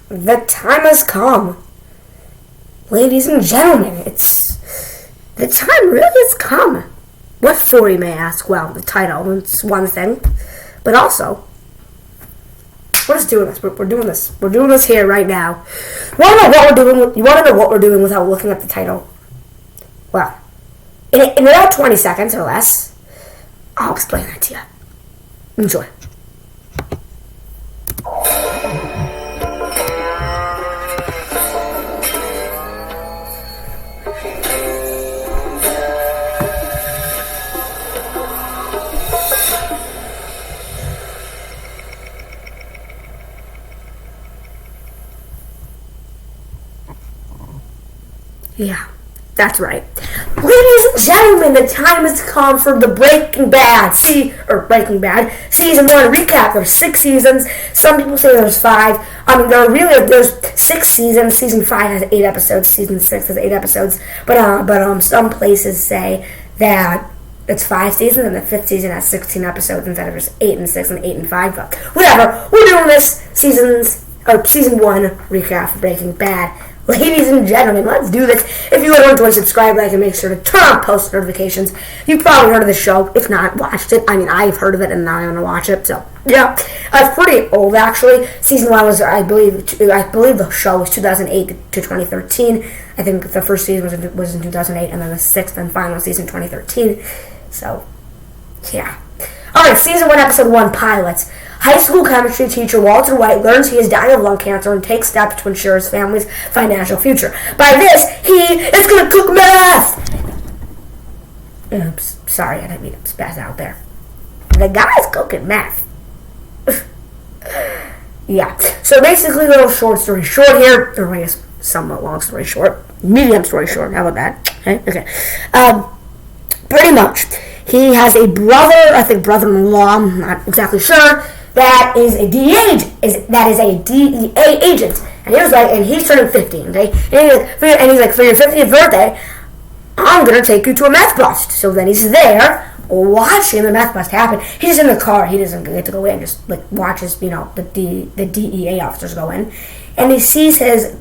The time has come. Ladies and gentlemen, the time really has come. What for, you may ask? Well, the title, it's one thing. But also, we're just doing this. We're doing this. We're doing this here right now. You want to know what we're doing without looking at the title? Well, in about 20 seconds or less, I'll explain that to you. Enjoy. Yeah, that's right. Ladies and gentlemen, the time has come for the Breaking Bad season 1 recap. There's 6 seasons. Some people say there's 5. There's 6 seasons. Season 5 has 8 episodes. Season 6 has 8 episodes. But some places say that it's 5 seasons and the 5th season has 16 episodes instead of just 8 and 6 and 8 and 5. But whatever. We're doing this season 1 recap of Breaking Bad. Ladies and gentlemen, let's do this. If you don't want to subscribe, like, and make sure to turn on post notifications. You've probably heard of the show. If not, watched it. I've heard of it, and now I'm going to watch it. So, yeah. It's pretty old, actually. Season 1 was, I believe the show was 2008 to 2013. I think the first season was in 2008, and then the 6th and final season 2013. So, yeah. Alright, Season 1, Episode 1, Pilots. High school chemistry teacher Walter White learns he is dying of lung cancer and takes steps to ensure his family's financial future. By this, he is going to cook meth! Oops, sorry, I didn't mean to spaz out there. The guy's cooking meth. Yeah, so basically, little short story short here, or I guess somewhat long story short, medium story short, how about that? Okay. Pretty much, he has a brother, I think brother-in-law, I'm not exactly sure, that is a DEA agent. And he was like, and he's turning 50, okay? And he's like, for your 50th birthday, I'm going to take you to a meth bust. So then he's there watching the meth bust happen. He's in the car. He doesn't get to go in, just like watches, the DEA officers go in. And he sees his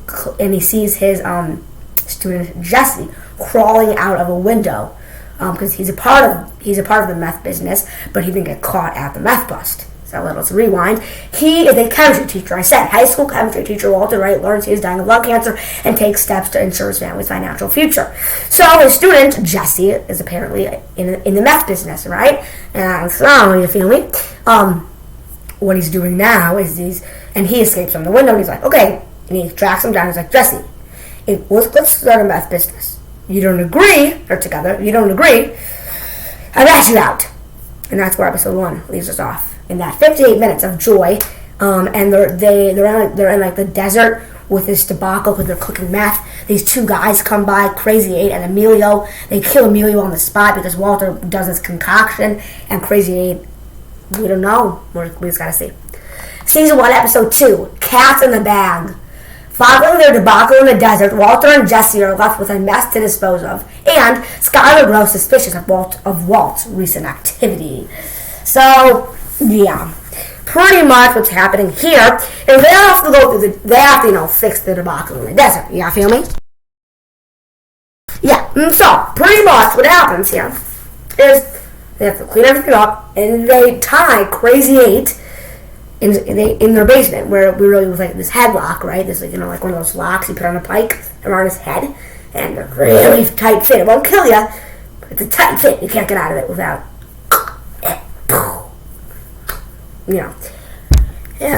student Jesse crawling out of a window because he's a part of the meth business, but he didn't get caught at the meth bust. So let's rewind. He is a chemistry teacher. I said high school chemistry teacher Walter White learns he is dying of lung cancer and takes steps to ensure his family's financial future. So his student Jesse is apparently in the meth business, right? So you feel me? What he's doing now is he escapes from the window. And he's like, okay, and he tracks him down. He's like, Jesse, let's start a meth business. You don't agree, or together. You don't agree. I rat you out, and that's where episode 1 leaves us off. In that 58 minutes of joy, and they're in like the desert with this debacle because they're cooking meth. These 2 guys come by, Crazy 8 and Emilio. They kill Emilio on the spot because Walter does this concoction, and Crazy 8, we don't know. We just gotta see. Season 1, Episode 2, Cats in the Bag. Following their debacle in the desert, Walter and Jesse are left with a mess to dispose of, and Skylar grows suspicious of Walt's recent activity. So, yeah, pretty much what's happening here is they have to fix the debacle in the desert. You feel me? Yeah, so pretty much what happens here is they have to clean everything up, and they tie Crazy 8 in their basement, where we really was like this headlock, right? This like one of those locks you put on a pike around his head, and a really tight fit. It won't kill you, but it's a tight fit. You can't get out of it without. Yeah,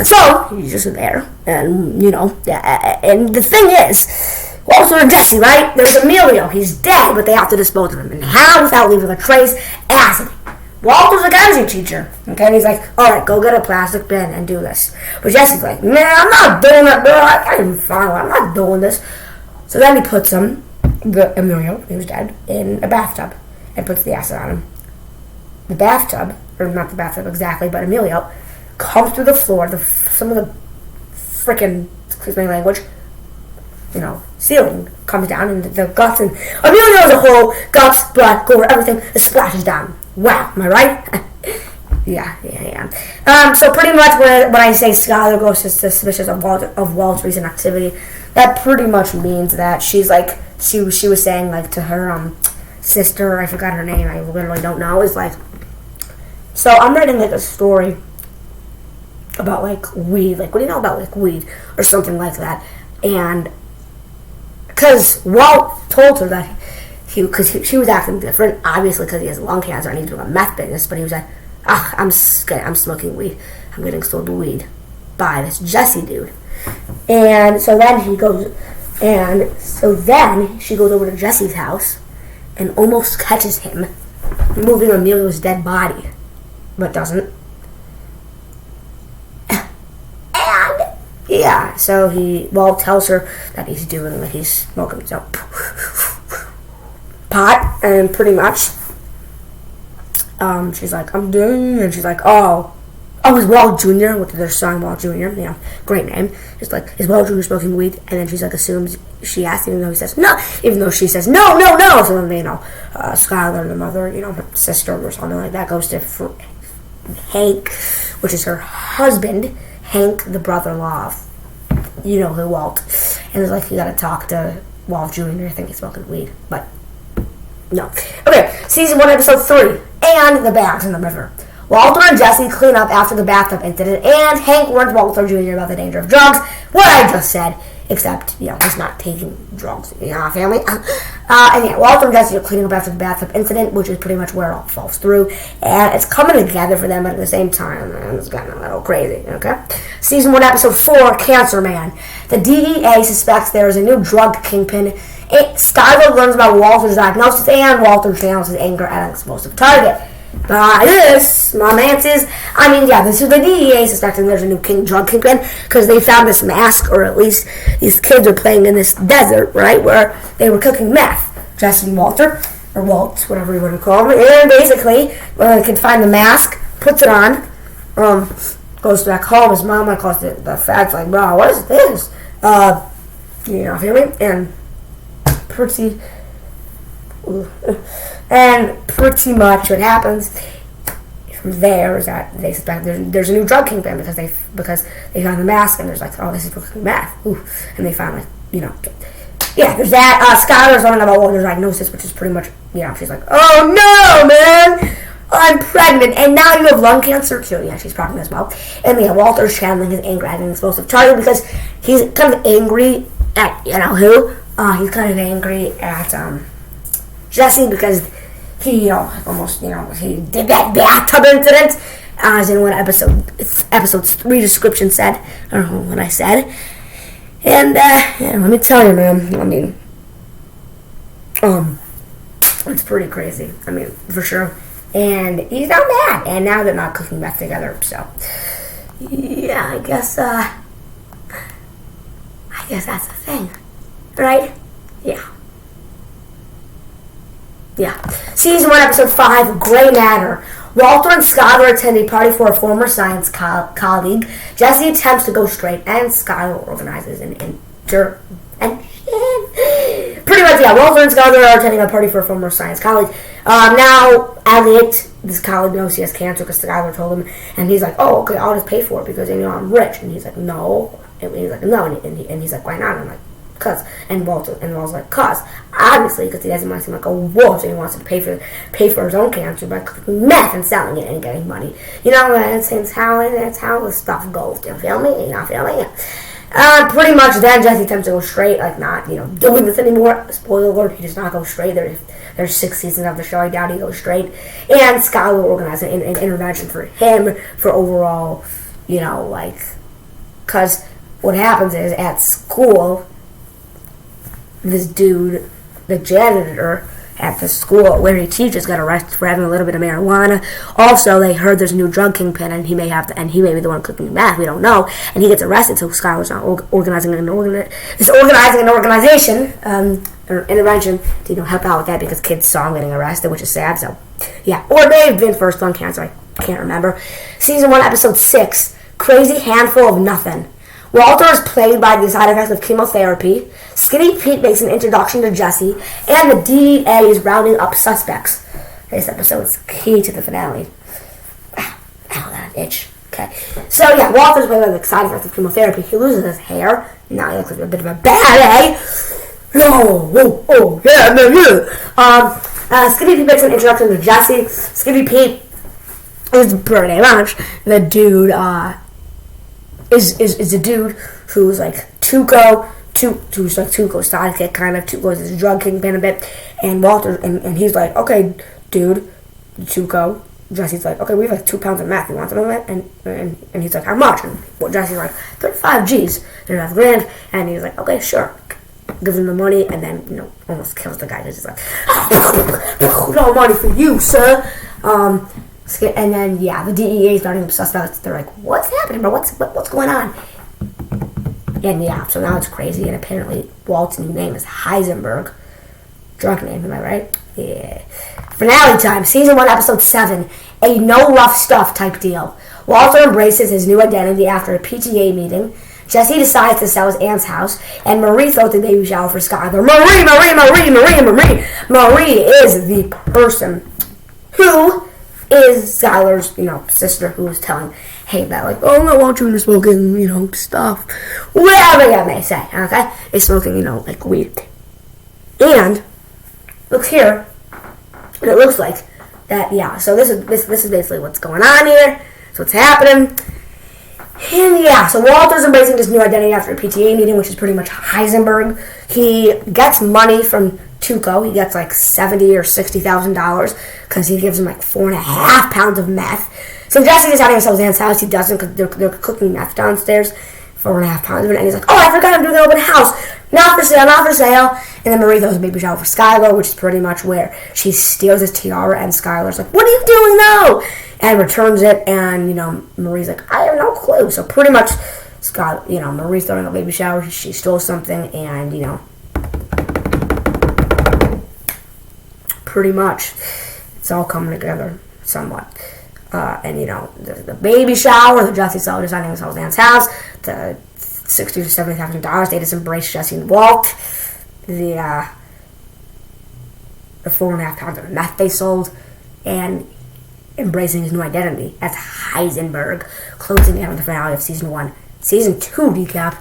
so he's just there, and and the thing is, Walter and Jesse, right? There's Emilio. He's dead, but they have to dispose of him, and how without leaving a trace? Acid. Walter's a chemistry teacher, okay? And he's like, all right, go get a plastic bin and do this. But Jesse's like, man, I'm not doing that, bro. I'm not doing this. So then he puts Emilio, he was dead, in a bathtub and puts the acid on him. The bathtub, or not the bathtub exactly, but Emilio comes through the floor, some of the frickin', excuse my language, ceiling comes down, and the guts, and Emilio as a whole, guts, blood, gore, everything, it splashes down. Wow, am I right? So pretty much when I say Skylar goes suspicious of Walt's recent activity, that pretty much means that she's like, she was saying like to her sister, I forgot her name, I literally don't know, is like, so I'm writing like a story about like weed, like what do you know about like weed or something like that, and because Walt told her that she was acting different, obviously because he has lung cancer and he's doing a meth business, but he was like, I'm smoking weed, I'm getting sold weed by this Jesse dude. And so then she goes over to Jesse's house and almost catches him moving Emilio's dead body, but doesn't. And yeah, so Walt tells her that he's smoking some pot, and pretty much she's like, I'm doing, and she's like, oh, it's Walt Jr. with their son Walt Jr. Great name. Just like, is Walt Jr. smoking weed? And then she's like, assumes she asks, even though he says no, even though she says no. So then Skylar, the mother, her sister or something like that, goes to Hank, which is her husband, Hank, the brother-in-law of who, Walt, and it's like, you gotta talk to Walt Jr. I think he's smoking weed, but no. Okay, season 1, episode 3, and the bags in the river. Walter and Jesse clean up after the bathtub incident, and Hank warns Walter Jr. about the danger of drugs. What I just said, except, he's not taking drugs, family. Walter and Jesse are cleaning up after the bathtub incident, which is pretty much where it all falls through, and it's coming together for them, but at the same time, it's getting a little crazy, okay? Season 1, episode 4, Cancer Man. The DEA suspects there is a new drug kingpin. Skylar learns about Walter's diagnosis, and Walter channels his anger at an explosive target. This, my man says, this is the DEA suspecting there's a new drug kingpin because they found this mask, or at least these kids are playing in this desert, right, where they were cooking meth. Jesse and Walter, or Walt, whatever you want to call him, and basically, when they can find the mask, puts it on, goes back home. His mom calls it the facts, like, bro, what is this? Feel me? And pretty much what happens from there is that they suspect there's a new drug kingpin because they found the mask, and there's like, oh, this is cooking meth. Ooh. And they found there's that. Skylar's learning about Walter's diagnosis, which is pretty much, she's like, oh no, man, I'm pregnant, and now you have lung cancer too. Yeah, she's pregnant as well. And Walter's channeling his anger at an explosive target because he's kind of angry at, who? He's kind of angry at, Jesse, because he, almost, he did that bathtub incident, as in what episode 3 description said. I don't know what I said. And, let me tell you, man, it's pretty crazy. For sure. And he's not mad. And now they're not cooking meth together, so, yeah, I guess that's the thing. Right? Yeah. Season 1, episode 5, Gray Matter. Walter and Skylar attend a party for a former science colleague. Jesse attempts to go straight, and Skylar organizes an intervention. Pretty much, Walter and Skylar are attending a party for a former science colleague. Now, Elliot, this colleague, knows he has cancer because Skylar told him, and he's like, oh, okay, I'll just pay for it because, I'm rich. And he's like, no. And he's like, no. And he's like, why not? And I'm like, cuz. And Walter's like, cuz. Obviously, because he doesn't want to seem like a wolf, so he wants to pay for his own cancer by cooking meth and selling it and getting money. That's how the stuff goes. You feel me? You feel me? Pretty much then Jesse attempts to go straight, like not, doing this anymore. Spoiler alert, he does not go straight. There's 6 seasons of the show. I doubt he goes straight. And Skylar organized an intervention for him for overall, because what happens is at school, this dude, the janitor at the school where he teaches, got arrested for having a little bit of marijuana. Also, they heard there's a new drug kingpin, and he may be the one cooking meth. We don't know. And he gets arrested, so Skylar's not organizing an organization or intervention to help out with that because kids saw him getting arrested, which is sad. So, yeah. Or may have been first lung cancer. I can't remember. Season 1, episode 6, Crazy Handful of Nothing. Walter is plagued by the side effects of chemotherapy. Skinny Pete makes an introduction to Jesse, and the DEA is rounding up suspects. This episode is key to the finale. Ow, that itch. Okay. So yeah, Walter's way like side effects of chemotherapy. He loses his hair. Now he looks like a bit of a bad, eh? Oh, yeah, no, yeah. Skippy Pete makes an introduction to Jesse. Skippy Pete is birthday lunch. The dude, is a dude who's like who's like Tuco's sidekick, kind of. Tuco's his drug kingpin a bit. And Walter, and he's like, okay, dude, Tuco. Jesse's like, okay, we have like 2 pounds of meth. You want some of it? And he's like, how much? And Jesse's like, 35 G's, 35 grand. And he's like, okay, sure. Gives him the money, and then, almost kills the guy because he's like, no money for you, sir. And then, yeah, the DEA is starting to obsess about it. They're like, what's happening, bro? What's going on? And yeah, so now it's crazy, and apparently Walt's new name is Heisenberg. Drunk name, am I right? Yeah. Finale time, season 1, episode 7. A no rough stuff type deal. Walter embraces his new identity after a PTA meeting. Jesse decides to sell his aunt's house, and Marie throws the baby shower for Skylar. Marie is the person who is Skylar's, sister, who is telling Hank that, like, oh, I want you into smoking, stuff. Whatever you may say, okay? Is smoking, like weed. And look here, and it looks like that, yeah. So this is basically what's going on here. So what's happening. And yeah, so Walter's embracing his new identity after a PTA meeting, which is pretty much Heisenberg. He gets money from Tuco. He gets like $70,000 or $60,000 because he gives him like 4.5 pounds of meth. So Jesse is having to sell his aunt's house. He doesn't because they're cooking meth downstairs. 4.5 pounds of it, and he's like, oh, I forgot I'm doing an open house. Not for sale. And then Marie throws a baby shower for Skylar, which is pretty much where she steals his tiara, and Skylar's like, what are you doing now? And returns it, and, Marie's like, I have no clue. So pretty much, Marie's throwing a baby shower, she stole something, and, pretty much, it's all coming together somewhat. And the baby shower, the Jesse Seller designing his aunt's house, the $60,000 to $70,000 they just embrace Jesse and Walt, the 4.5 pounds of meth they sold, and embracing his new identity as Heisenberg, closing out the finale of season 1. Season 2 recap,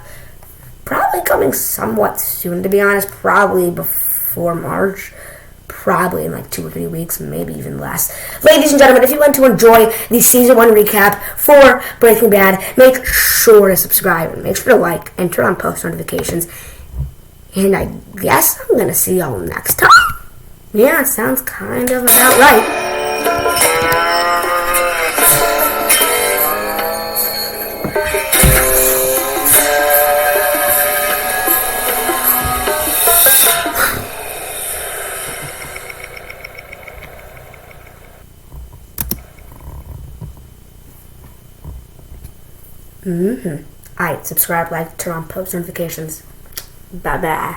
probably coming somewhat soon, to be honest, probably before March. Probably in like 2 or 3 weeks, maybe even less. Ladies and gentlemen, if you want to enjoy the season 1 recap for Breaking Bad, make sure to subscribe and make sure to like and turn on post notifications. And I guess I'm going to see y'all next time. Yeah, it sounds kind of about right. Alright, subscribe, like, turn on post notifications. Bye-bye.